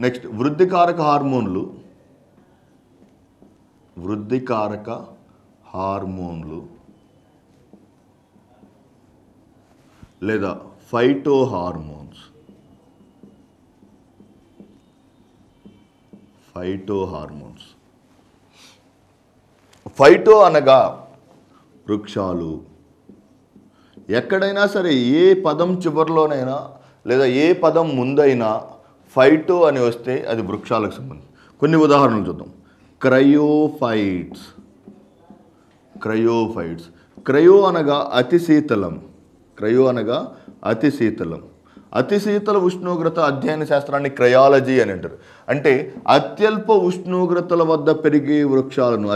Next వృద్ధికారక హార్మోన్లు లేదా phyto hormones. Phyto అనగా వృక్షాలు. ఎక్కడైనా సరే ఏ పదం చివరిలోనైనా లేదా ఏ పదం ముందైనా ఫైటో అని వస్తే అది వృక్షాలకు సంబంధించి. కొన్ని ఉదాహరణలు చూద్దాం. క్రయోఫైట్స్. క్రయో అనగా అతి శీతలం. అతి శీతల ఉష్ణోగ్రత అధ్యయన శాస్త్రాన్ని క్రయాలజీ అని అంటారు. అంటే అత్యల్ప ఉష్ణోగ్రతల వద్ద పెరిగే వృక్షాలను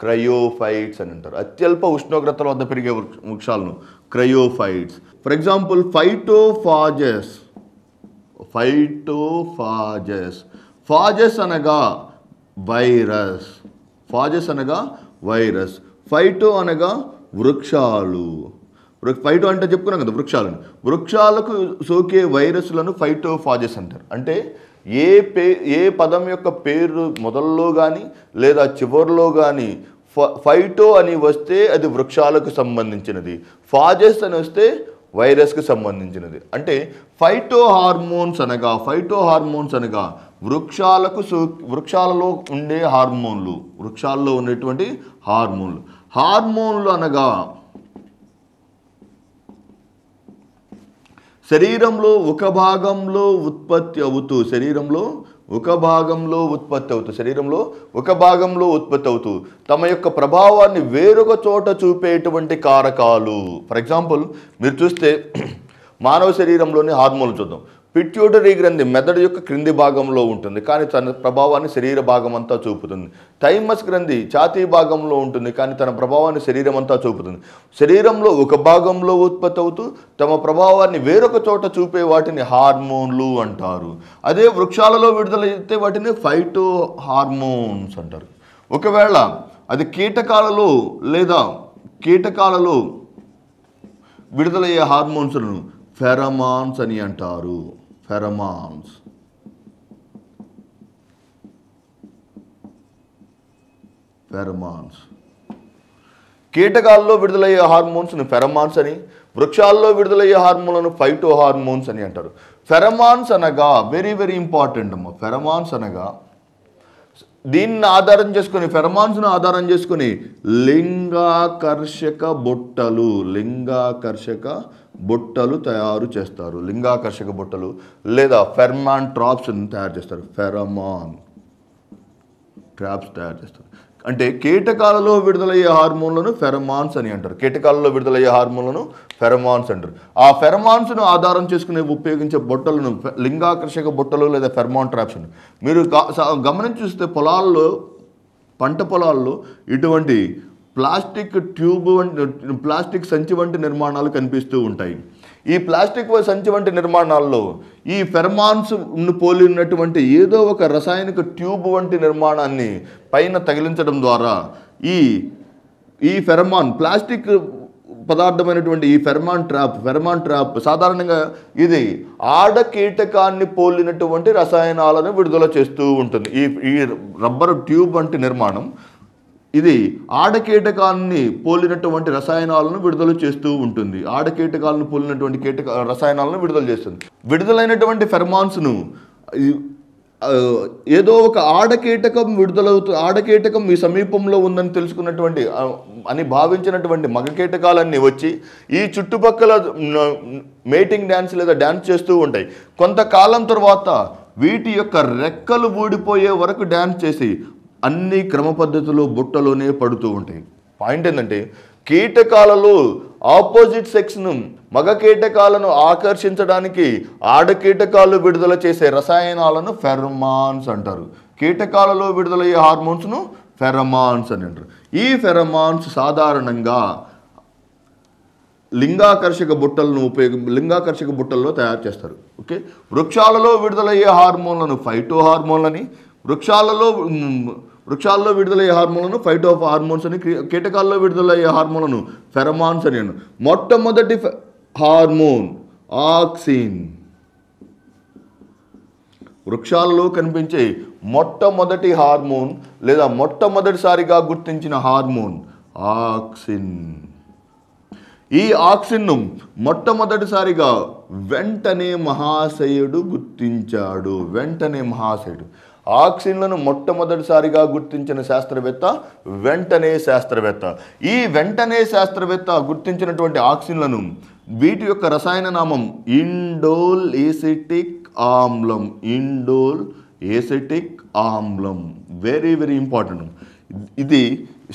క్రయోఫైట్స్ అని అంటారు. అత్యల్ప ఉష్ణోగ్రతల వద్ద పెరిగే వృక్షాలను క్రయోఫైట్స్. ఫర్ ఎగ్జాంపుల్ ఫాజెస్ అనగా వైరస్. ఫైటో అనగా వృక్షాలు. ఫైటో అంటే చెప్పుకున్నాం కదా వృక్షాలను. వృక్షాలకు సోకే వైరస్లను ఫైటోఫాజెస్ అంటారు. అంటే ఏ పదం యొక్క పేరు మొదల్లో కానీ లేదా చివరిలో కానీ ఫైటో అని వస్తే అది వృక్షాలకు సంబంధించినది, ఫాజెస్ అని వస్తే వైరస్కి సంబంధించినది. అంటే ఫైటో హార్మోన్స్ అనగా వృక్షాలలో ఉండే హార్మోన్లు, వృక్షాల్లో ఉండేటువంటి హార్మోన్లు అనగా శరీరంలో ఒక భాగంలో ఉత్పత్తి అవుతూ తమ యొక్క ప్రభావాన్ని వేరొక చోట చూపేటువంటి కారకాలు. ఫర్ ఎగ్జాంపుల్ మీరు చూస్తే మానవ శరీరంలోని హార్మోన్లు చూద్దాం. పిట్యూటరీ గ్రంథి మెదడు యొక్క క్రింది భాగంలో ఉంటుంది, కానీ తన ప్రభావాన్ని శరీర భాగం అంతా చూపుతుంది. థైమస్ గ్రంథి ఛాతీ భాగంలో ఉంటుంది, కానీ తన ప్రభావాన్ని శరీరం అంతా చూపుతుంది. శరీరంలో ఒక భాగంలో ఉత్పత్తి అవుతూ తమ ప్రభావాన్ని వేరొక చోట చూపే వాటిని హార్మోన్లు అంటారు. అదే వృక్షాలలో విడుదలైతే వాటిని ఫైటో హార్మోన్స్ అంటారు. ఒకవేళ అది కీటకాలలో విడుదలయ్యే హార్మోన్స్ను ఫెరమాన్స్ అని అంటారు. ఫెరమాన్స్. కీటకాల్లో విడుదలయ్యే హార్మోన్స్ను ఫెరమాన్స్ అని, వృక్షాల్లో విడుదలయ్యే హార్మోన్లను ఫైటో హార్మోన్స్ అని అంటారు. ఫెరమాన్స్ అనగా వెరీ వెరీ ఇంపార్టెంట్ అమ్మ. ఫెరమాన్స్ అనగా దీన్ని ఫెరమాన్స్ను ఆధారం చేసుకుని లింగాకర్షక బుట్టలు తయారు చేస్తారు. లింగాకర్షక బుట్టలు లేదా ఫెర్మాన్ ట్రాప్స్ తయారు చేస్తారు. ఫెరమాన్ ట్రాప్స్ తయారు చేస్తారు. అంటే కీటకాలలో విడుదలయ్యే హార్మోన్లను ఫెరమాన్స్ అని అంటారు. ఆ ఫెరమాన్స్ను ఆధారం చేసుకుని ఉపయోగించే బుట్టలను లింగాకర్షక బుట్టలు లేదా ఫెర్మాన్ ట్రాప్స్. మీరు గమనించి చూస్తే పంట పొలాల్లో ఇటువంటి ప్లాస్టిక్ సంచి వంటి నిర్మాణాలు కనిపిస్తూ ఉంటాయి. ఈ ప్లాస్టిక్ సంచి వంటి నిర్మాణాల్లో ఈ ఫెరమాన్స్ పోలినటువంటి ఏదో ఒక రసాయనిక ట్యూబ్ వంటి నిర్మాణాన్ని పైన తగిలించడం ద్వారా ఈ ప్లాస్టిక్ పదార్థమైనటువంటి ఈ ఫెరమాన్ ట్రాప్ సాధారణంగా ఇది ఆడ కీటకాన్ని పోలినటువంటి రసాయనాలను విడుదల చేస్తూ ఉంటుంది. ఈ రబ్బర్ ట్యూబ్ వంటి నిర్మాణం ఇది ఆడకీటకాన్ని పోలినటువంటి రసాయనాలను విడుదల చేస్తూ ఉంటుంది. రసాయనాలను విడుదల చేస్తుంది. విడుదలైనటువంటి ఫెరమాన్స్ను ఏదో ఒక ఆడకీటకం మీ సమీపంలో ఉందని తెలుసుకున్నటువంటి అని భావించినటువంటి మగ కీటకాలన్నీ వచ్చి ఈ చుట్టుపక్కల మేటింగ్ డ్యాన్స్ లేదా డ్యాన్స్ చేస్తూ ఉంటాయి. కొంతకాలం తర్వాత వీటి యొక్క రెక్కలు ఊడిపోయే వరకు డ్యాన్స్ చేసి అన్ని క్రమ పద్ధతిలో బుట్టలోనే పడుతూ ఉంటాయి. పాయింట్ ఏంటంటే కీటకాలలో ఆపోజిట్ సెక్స్ను మగ కీటకాలను ఆకర్షించడానికి ఆడకీటకాలు విడుదల చేసే రసాయనాలను ఫెరమాన్స్ అంటారు. కీటకాలలో విడుదలయ్యే హార్మోన్స్ను ఫెరమాన్స్ అని అంటారు. ఈ ఫెరమాన్స్ సాధారణంగా లింగాకర్షక బుట్టల్లో తయారు చేస్తారు. ఓకే, వృక్షాలలో విడుదలయ్యే హార్మోన్లను ఫైటో హార్మోన్లని, వృక్షాల్లో విడుదలయ్యే హార్మోన్లను ఫైటో హార్మోన్స్ అని, కీటకాల్లో విడుదలయ్యే హార్మోన్లను ఫెరమాన్స్ అని. మొట్టమొదటి హార్మోన్ వృక్షాలలో కనిపించే మొట్టమొదటి హార్మోన్ లేదా మొట్టమొదటిసారిగా గుర్తించిన హార్మోన్ ఆక్సిన్. ఈ ఆక్సిన్ను మొట్టమొదటిసారిగా వెంటనే మహాశయుడు గుర్తించాడు. ఆక్సిన్లను మొట్టమొదటిసారిగా గుర్తించిన శాస్త్రవేత్త శాస్త్రవేత్త. ఈ వెంటనే గుర్తించినటువంటి ఆక్సిన్లను వీటి యొక్క రసాయన నామం ఇండోల్ ఎసిటిక్ ఆమ్లం. Very very important. ఇది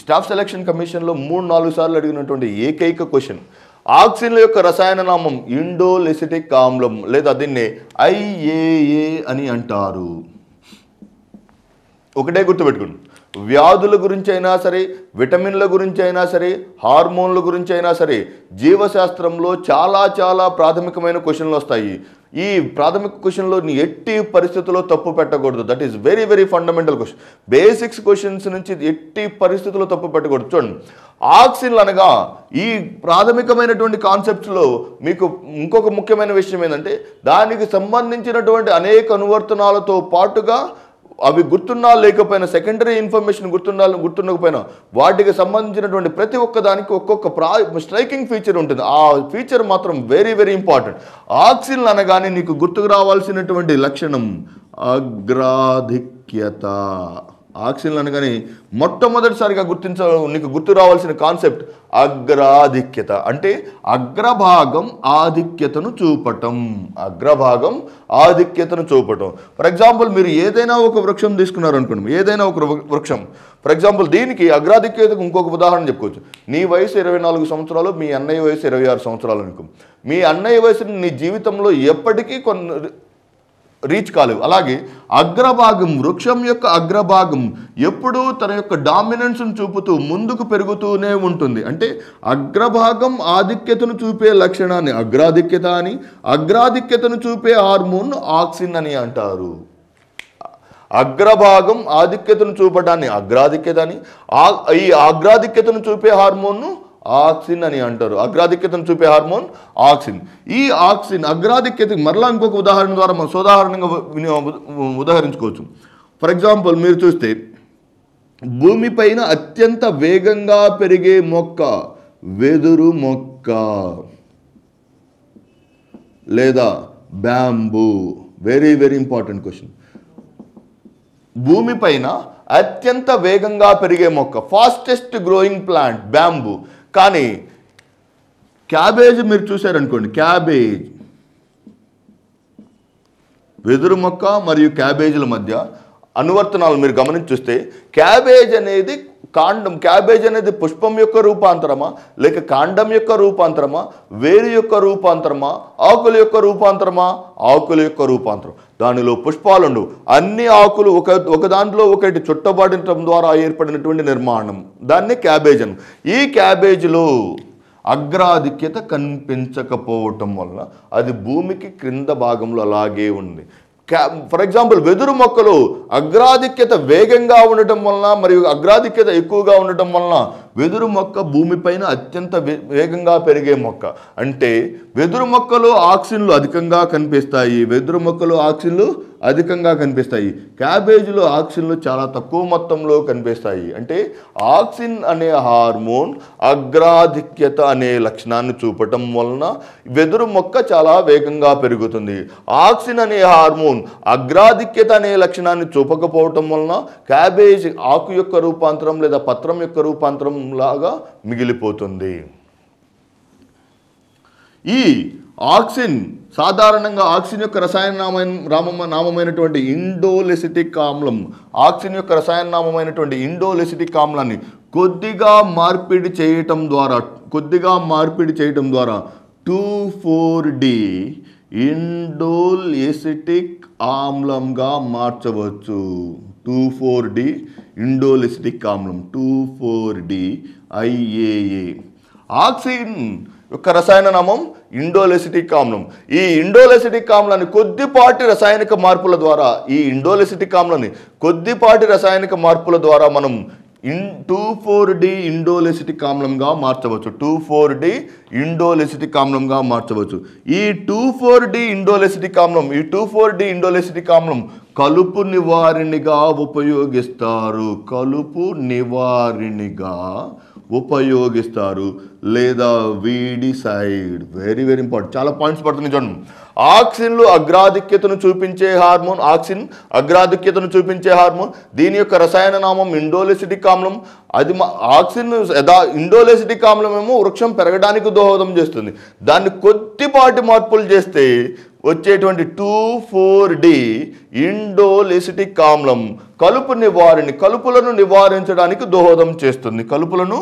స్టాఫ్ సెలక్షన్ కమిషన్లో 3-4 సార్లు అడిగినటువంటి ఏకైక క్వశ్చన్. ఆక్సిన్ల యొక్క రసాయన నామం ఇండోల్ ఎసిటిక్ ఆమ్లం లేదా దీన్ని IAA అని అంటారు. ఒకటే గుర్తుపెట్టుకోండి, వ్యాధుల గురించి అయినా సరే, విటమిన్ల గురించి అయినా సరే, హార్మోన్ల గురించి అయినా సరే జీవశాస్త్రంలో చాలా చాలా ప్రాథమికమైన క్వశ్చన్లు వస్తాయి. ఈ ప్రాథమిక క్వశ్చన్లో ఎట్టి పరిస్థితుల్లో తప్పు పెట్టకూడదు. That is very very fundamental question. Basics questions నుంచి ఎట్టి పరిస్థితుల్లో తప్పు పెట్టకూడదు. చూడండి, ఆక్సిన్లు అనగా ఈ ప్రాథమికమైనటువంటి కాన్సెప్ట్స్లో మీకు ఇంకొక ముఖ్యమైన విషయం ఏంటంటే దానికి సంబంధించినటువంటి అనేక అనువర్తనాలతో పాటుగా అవి గుర్తున్నా లేకపోయినా, సెకండరీ ఇన్ఫర్మేషన్ గుర్తుండకపోయినా వాటికి సంబంధించినటువంటి ప్రతి ఒక్క దానికి ఒక్కొక్క స్ట్రైకింగ్ ఫీచర్ ఉంటుంది. ఆ ఫీచర్ మాత్రం వెరీ వెరీ ఇంపార్టెంట్. ఆక్సిన్లు అనగానే నీకు గుర్తుకు రావాల్సినటువంటి లక్షణం అగ్రాధిక్యత. ఆక్సిన్లు అనగానే మొట్టమొదటిసారిగా నీకు గుర్తు రావాల్సిన కాన్సెప్ట్ అగ్రాధిక్యత. అంటే అగ్రభాగం ఆధిక్యతను చూపటం. ఫర్ ఎగ్జాంపుల్ మీరు ఏదైనా ఒక వృక్షం తీసుకున్నారు అనుకోండి, ఫర్ ఎగ్జాంపుల్ దీనికి అగ్రాధిక్యతకు ఇంకొక ఉదాహరణ చెప్పుకోవచ్చు. నీ వయసు 24 సంవత్సరాలు, మీ అన్నయ్య వయసు 26 సంవత్సరాలు అనుకో. మీ అన్నయ్య వయసుని నీ జీవితంలో ఎప్పటికీ రీచ్ కాలేవు. అలాగే వృక్షం యొక్క అగ్రభాగం ఎప్పుడూ తన యొక్క డామినెన్స్ను చూపుతూ ముందుకు పెరుగుతూనే ఉంటుంది. అంటే అగ్రభాగం ఆధిక్యతను చూపే లక్షణాన్ని అగ్రాధిక్యత అని, అగ్రాధిక్యతను చూపే హార్మోన్ ఆక్సిన్ అని అంటారు. అగ్రభాగం ఆధిక్యతను చూపడాన్ని అగ్రాధిక్యత అని, ఈ అగ్రాధిక్యతను చూపే హార్మోన్ను ఆక్సిన్ అని అంటారు. అగ్రాధిక్యతను చూపే హార్మోన్ ఆక్సిన్. ఈ ఆక్సిన్ అగ్రాధిక్యత మరలా ఇంకొక ఉదాహరణ ద్వారా మనం సోదాహరణంగా ఉదాహరించుకోవచ్చు. ఫర్ ఎగ్జాంపుల్ మీరు చూస్తే భూమిపైన అత్యంత వేగంగా పెరిగే మొక్క వెదురు మొక్క లేదా bamboo. Very very important question. భూమిపైన అత్యంత వేగంగా పెరిగే మొక్క, ఫాస్టెస్ట్ గ్రోయింగ్ ప్లాంట్ బ్యాంబూ. కానీ క్యాబేజ్ మీరు చూసారనుకోండి, వెదురు మొక్క మరియు క్యాబేజీల మధ్య అనువర్తనాలు మీరు గమనించి చూస్తే క్యాబేజ్ అనేది పుష్పం యొక్క రూపాంతరమా, లేక కాండం యొక్క రూపాంతరమా, వేరు యొక్క రూపాంతరమా, ఆకుల యొక్క రూపాంతరమా? ఆకుల యొక్క రూపాంతరం. దానిలో పుష్పాలుండు. అన్ని ఆకులు ఒక దాంట్లో ఒకటి చుట్టబడటం ద్వారా ఏర్పడినటువంటి నిర్మాణం, దాన్ని క్యాబేజ్ అని. ఈ క్యాబేజ్లో అగ్రాధిక్యత కనిపించకపోవటం వల్ల అది భూమికి క్రింద భాగంలో అలాగే ఉంది. ఫర్ ఎగ్జాంపుల్ వెదురు మొక్కలు అగ్రాధిక్యత వేగంగా ఉండటం వలన మరియు అగ్రాధిక్యత ఎక్కువగా ఉండటం వలన వెదురు మొక్క భూమిపైన అత్యంత వేగంగా పెరిగే మొక్క. అంటే వెదురు మొక్కలు ఆక్సిన్లు అధికంగా కనిపిస్తాయి. క్యాబేజీలో ఆక్సిన్లు చాలా తక్కువ మొత్తంలో కనిపిస్తాయి. అంటే ఆక్సిన్ అనే హార్మోన్ అగ్రాధిక్యత అనే లక్షణాన్ని చూపటం వలన వెదురు మొక్క చాలా వేగంగా పెరుగుతుంది. ఆక్సిన్ అనే హార్మోన్ అగ్రాధిక్యత అనే లక్షణాన్ని చూపకపోవటం వలన క్యాబేజ్ ఆకు యొక్క రూపాంతరం లేదా పత్రం యొక్క రూపాంతరం లాగా మిగిలిపోతుంది. ఈ ఆక్సిన్ సాధారణంగా ఆక్సిన్ యొక్క రసాయన నామమైనటువంటి ఇండోల్ ఎసిటిక్ ఆమ్లం, ఆక్సిన్ యొక్క రసాయన నామమైనటువంటి ఇండోల్ ఎసిటిక్ ఆమ్లాన్ని కొద్దిగా మార్పిడి చేయటం ద్వారా 2,4-D ఇండోల్ ఎసిటిక్ ఆమ్లంగా మార్చవచ్చు. 2,4-D ఇండోల్ ఎసిటిక్ ఆమ్లం, 2,4-D IAA. ఆక్సిన్ యొక్క రసాయన నామం ఇండోల్ ఎసిటిక్ ఆమ్లం. ఈ ఇండోల్ ఎసిటిక్ ఆమ్లాన్ని కొద్దిపాటి రసాయనిక మార్పుల ద్వారా మనం 2,4-D ఇండోలెసిటిక్ ఆమ్లంగా మార్చవచ్చు. 2,4-D ఇండోలెసిటిక్ ఆమ్లంగా మార్చవచ్చు. ఈ 2,4-D ఇండోలెసిటిక్ ఆమ్లం, ఈ 2,4-D ఇండోలెసిటిక్ ఆమ్లం కలుపు నివారిణిగా ఉపయోగిస్తారు. కలుపు నివారిణిగా ఉపయోగిస్తారు లేదా వీడిసైడ్. Very very important. చాలా పాయింట్స్ పడుతుంది చూడండి. ఆక్సిన్లు అగ్రాధిక్యతను చూపించే హార్మోన్. ఆక్సిన్ అగ్రాధిక్యతను చూపించే హార్మోన్. దీని యొక్క రసాయన నామం ఇండోలెసిటిక్ ఆమ్లం. అది ఆక్సిన్ ఇండోలెసిటిక్ ఆమ్లం ఏమో వృక్షం పెరగడానికి దోహదం చేస్తుంది. దాన్ని కొద్దిపాటి మార్పులు చేస్తే వచ్చేటువంటి 2,4-D ఇండోలెసిటిక్ ఆమ్లం కలుపులను నివారించడానికి దోహదం చేస్తుంది. కలుపులను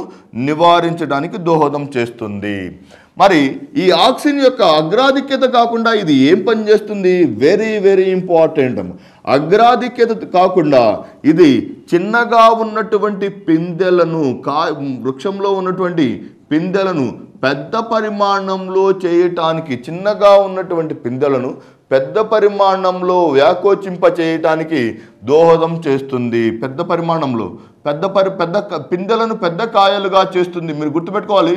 నివారించడానికి దోహదం చేస్తుంది. మరి ఈ ఆక్సిన్ యొక్క అగ్రాధిక్యత కాకుండా ఇది ఏం పనిచేస్తుంది? Very very important. అగ్రాధిక్యత కాకుండా ఇది చిన్నగా ఉన్నటువంటి పిందెలను, వృక్షంలో ఉన్నటువంటి పిందెలను పెద్ద పరిమాణంలో చేయటానికి, చిన్నగా ఉన్నటువంటి పిందెలను పెద్ద పరిమాణంలో వ్యాకోచింప చేయటానికి దోహదం చేస్తుంది. పెద్ద పరిమాణంలో పెద్ద పిందెలను పెద్ద కాయలుగా చేస్తుంది. మీరు గుర్తుపెట్టుకోవాలి,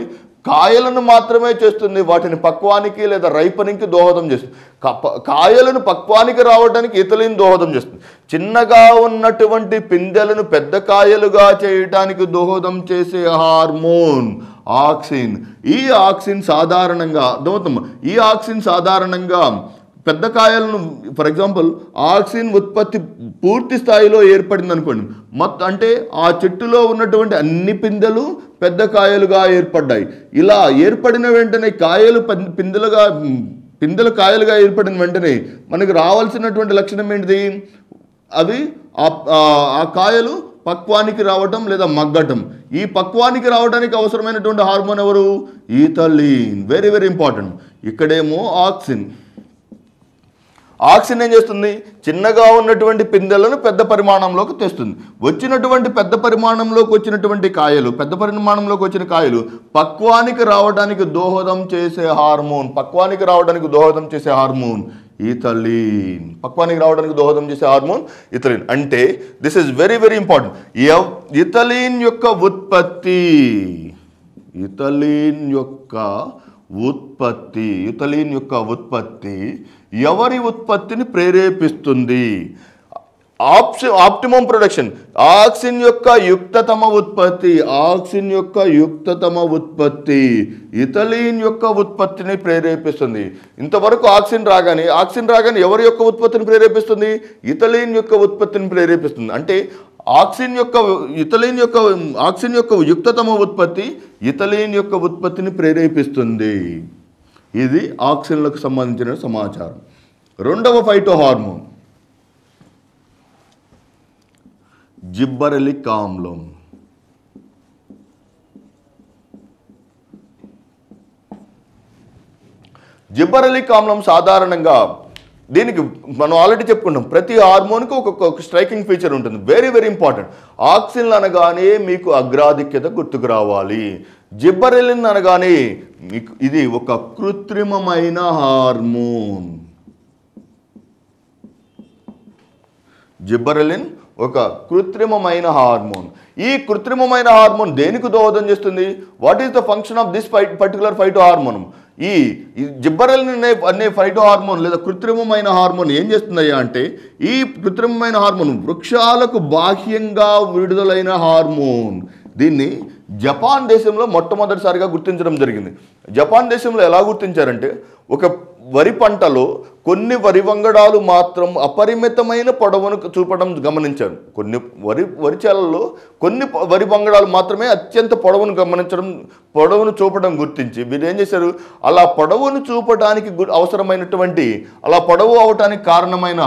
కాయలను మాత్రమే చేస్తుంది, వాటిని పక్వానికి లేదా రైపనింగ్కి దోహదం చేస్తుంది. కాయలను పక్వానికి రావడానికి ఇథిలిన్ దోహదం చేస్తుంది. చిన్నగా ఉన్నటువంటి పిందెలను పెద్ద కాయలుగా చేయటానికి దోహదం చేసే హార్మోన్ ఆక్సిన్. ఈ ఆక్సిన్ సాధారణంగా పెద్ద కాయలను, ఫర్ ఎగ్జాంపుల్ ఆక్సిన్ ఉత్పత్తి పూర్తి స్థాయిలో ఏర్పడింది అనుకోండి, అంటే ఆ చెట్టులో ఉన్నటువంటి అన్ని పిందెలు పెద్ద కాయలుగా ఏర్పడ్డాయి. ఇలా ఏర్పడిన వెంటనే పిందెలు కాయలుగా ఏర్పడిన వెంటనే మనకి రావాల్సినటువంటి లక్షణం ఏంటిది? అవి ఆ కాయలు పక్వానికి రావటం లేదా మగ్గటం. ఈ పక్వానికి రావడానికి అవసరమైనటువంటి హార్మోన్ ఎవరు? ఈథలిన్. Very very important. ఇక్కడేమో ఆక్సిన్ ఏం చేస్తుంది? చిన్నగా ఉన్నటువంటి పిందెలను పెద్ద పరిమాణంలోకి తెస్తుంది. పెద్ద పరిమాణంలోకి వచ్చిన కాయలు పక్వానికి రావడానికి దోహదం చేసే హార్మోన్ ఈథలిన్. పక్వానికి రావడానికి దోహదం చేసే హార్మోన్ ఈథలిన్. అంటే this is very very important. Ethylene యొక్క ఉత్పత్తి ఎవరి ఉత్పత్తిని ప్రేరేపిస్తుంది? Optimum production. ఆక్సిన్ యొక్క యుక్తతమ ఉత్పత్తి ఇథలిన్ యొక్క ఉత్పత్తిని ప్రేరేపిస్తుంది. ఇంతవరకు ఆక్సిన్ రాగానే ఎవరి యొక్క ఉత్పత్తిని ప్రేరేపిస్తుంది? ఇథలిన్ యొక్క ఉత్పత్తిని ప్రేరేపిస్తుంది. అంటే ఆక్సిన్ యొక్క యుక్తతమ ఉత్పత్తి ఇథలిన్ యొక్క ఉత్పత్తిని ప్రేరేపిస్తుంది. ఇది ఆక్సిన్లకు సంబంధించిన సమాచారం. రెండవ ఫైటో హార్మోన్ జిబ్బరెలిక్ ఆమ్లం. జిబ్బరెలిక్ ఆమ్లం సాధారణంగా, దీనికి మనం ఆల్రెడీ చెప్పుకున్నాం, ప్రతి హార్మోన్కి ఒక స్ట్రైకింగ్ ఫీచర్ ఉంటుంది. Very very important. ఆక్సిన్ అనగానే మీకు అగ్రాధిక్యత గుర్తుకు రావాలి. జిబ్బరెలిన్ అనగానే మీకు ఇది ఒక కృత్రిమమైన హార్మోన్. జిబ్బరెలిన్ ఒక కృత్రిమమైన హార్మోన్. ఈ కృత్రిమమైన హార్మోన్ దేనికి దోహదం చేస్తుంది? What is the function of this particular phyto hormone? ఈ జిబ్బరెలిన్ అనే ఫైటో హార్మోన్ లేదా కృత్రిమమైన హార్మోన్ ఏం చేస్తుందయ్యా అంటే, ఈ కృత్రిమమైన హార్మోన్ వృక్షాలకు బాహ్యంగా విడుదలైన హార్మోన్. దీన్ని జపాన్ దేశంలో మొట్టమొదటిసారిగా గుర్తించడం జరిగింది. జపాన్ దేశంలో ఎలా గుర్తించారంటే, ఒక వరి పంటలో కొన్ని వరి వంగడాలు మాత్రం అపరిమితమైన పొడవును చూపడం గమనించారు. కొన్ని వరి చేలల్లో కొన్ని వరి వంగడాలు మాత్రమే అత్యంత పొడవును చూపడం గుర్తించి వీరు ఏం చేశారు? అలా పొడవును చూపడానికి అవసరమైనటువంటి, అలా పొడవు అవటానికి కారణమైన